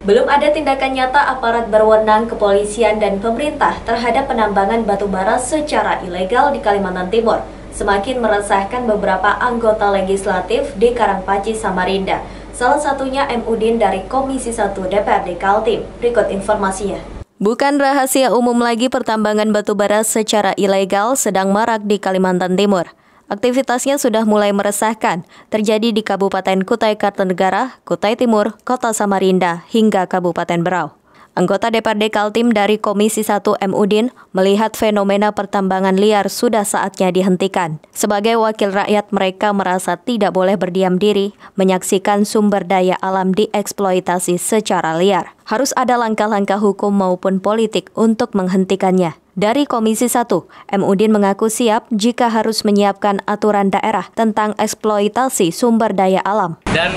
Belum ada tindakan nyata aparat berwenang kepolisian dan pemerintah terhadap penambangan batu bara secara ilegal di Kalimantan Timur. Semakin meresahkan beberapa anggota legislatif di Karangpaci, Samarinda. Salah satunya M. Udin dari Komisi 1 DPRD Kaltim. Berikut informasinya. Bukan rahasia umum lagi pertambangan batu bara secara ilegal sedang marak di Kalimantan Timur. Aktivitasnya sudah mulai meresahkan, terjadi di Kabupaten Kutai Kartanegara, Kutai Timur, Kota Samarinda, hingga Kabupaten Berau. Anggota DPRD Kaltim dari Komisi 1 M. Udin melihat fenomena pertambangan liar sudah saatnya dihentikan. Sebagai wakil rakyat, mereka merasa tidak boleh berdiam diri menyaksikan sumber daya alam dieksploitasi secara liar. Harus ada langkah-langkah hukum maupun politik untuk menghentikannya. Dari Komisi 1, M. Udin mengaku siap jika harus menyiapkan aturan daerah tentang eksploitasi sumber daya alam. Dan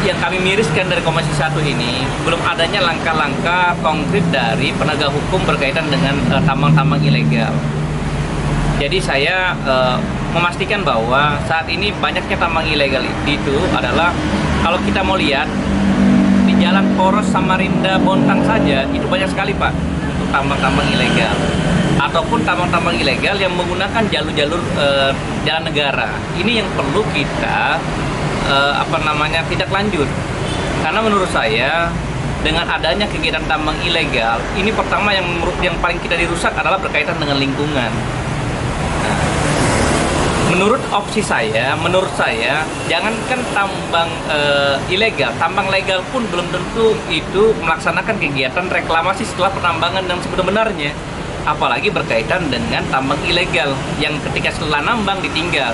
yang kami miriskan dari Komisi 1 ini, belum adanya langkah-langkah konkret dari penegak hukum berkaitan dengan tambang-tambang ilegal. Jadi saya memastikan bahwa saat ini banyaknya tambang ilegal itu adalah, kalau kita mau lihat, di Jalan Poros Samarinda Bontang saja, itu banyak sekali Pak, untuk tambang-tambang ilegal. Ataupun tambang-tambang ilegal yang menggunakan jalur-jalur jalan negara. Ini yang perlu kita tidak lanjut. Karena menurut saya dengan adanya kegiatan tambang ilegal ini, pertama yang paling kita dirusak adalah berkaitan dengan lingkungan. Nah, menurut saya jangankan tambang ilegal, tambang legal pun belum tentu itu melaksanakan kegiatan reklamasi setelah penambangan yang sebenarnya. Apalagi berkaitan dengan tambang ilegal yang ketika setelah nambang ditinggal.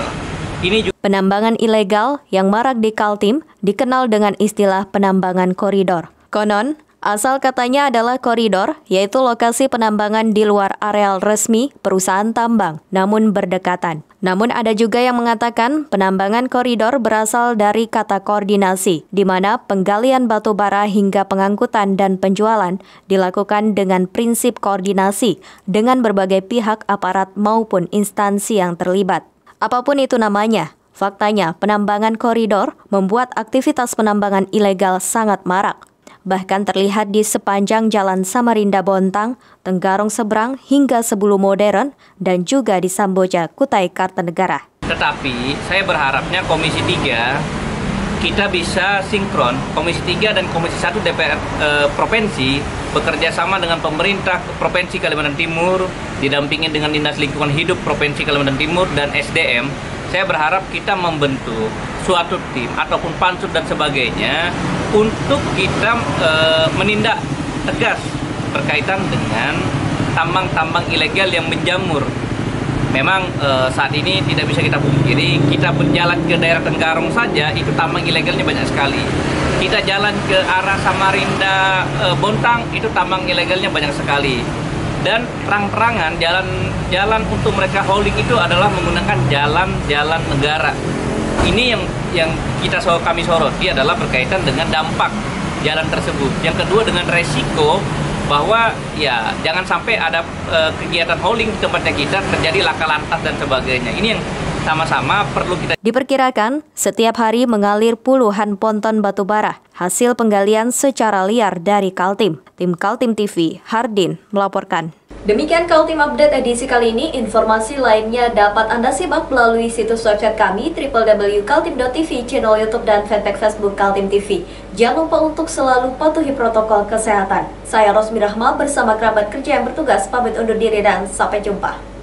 Ini juga penambangan ilegal yang marak di Kaltim dikenal dengan istilah penambangan koridor. Konon, asal katanya adalah koridor, yaitu lokasi penambangan di luar areal resmi perusahaan tambang, namun berdekatan. Namun ada juga yang mengatakan penambangan koridor berasal dari kata koordinasi, di mana penggalian batu bara hingga pengangkutan dan penjualan dilakukan dengan prinsip koordinasi dengan berbagai pihak aparat maupun instansi yang terlibat. Apapun itu namanya, faktanya penambangan koridor membuat aktivitas penambangan ilegal sangat marak. Bahkan terlihat di sepanjang Jalan Samarinda Bontang, Tenggarong Seberang hingga Sebulu Modern, dan juga di Samboja, Kutai Kartanegara. Tetapi saya berharapnya Komisi 3 kita bisa sinkron, Komisi 3 dan Komisi 1 DPR Provinsi bekerja sama dengan pemerintah Provinsi Kalimantan Timur, didampingi dengan Dinas Lingkungan Hidup Provinsi Kalimantan Timur dan SDM. Saya berharap kita membentuk suatu tim ataupun pansus dan sebagainya untuk kita menindak tegas berkaitan dengan tambang-tambang ilegal yang menjamur. Memang saat ini tidak bisa kita pungkiri, kita berjalan ke daerah Tenggarong saja itu tambang ilegalnya banyak sekali. Kita jalan ke arah Samarinda Bontang itu tambang ilegalnya banyak sekali. Dan terang-terangan jalan untuk mereka hauling itu adalah menggunakan jalan negara. Ini yang kami soroti adalah berkaitan dengan dampak jalan tersebut. Yang kedua dengan resiko bahwa ya jangan sampai ada kegiatan hauling di tempatnya kita terjadi laka lantas dan sebagainya. Ini yang sama-sama perlu kita. Diperkirakan setiap hari mengalir puluhan ponton batu bara hasil penggalian secara liar dari Kaltim. Tim Kaltim TV, Hardin melaporkan. Demikian Kaltim Update edisi kali ini. Informasi lainnya dapat Anda simak melalui situs website kami www.kaltim.tv, channel YouTube dan fanpage Facebook Kaltim TV. Jangan lupa untuk selalu patuhi protokol kesehatan. Saya Rosmi Rahma bersama kerabat kerja yang bertugas pamit undur diri dan sampai jumpa.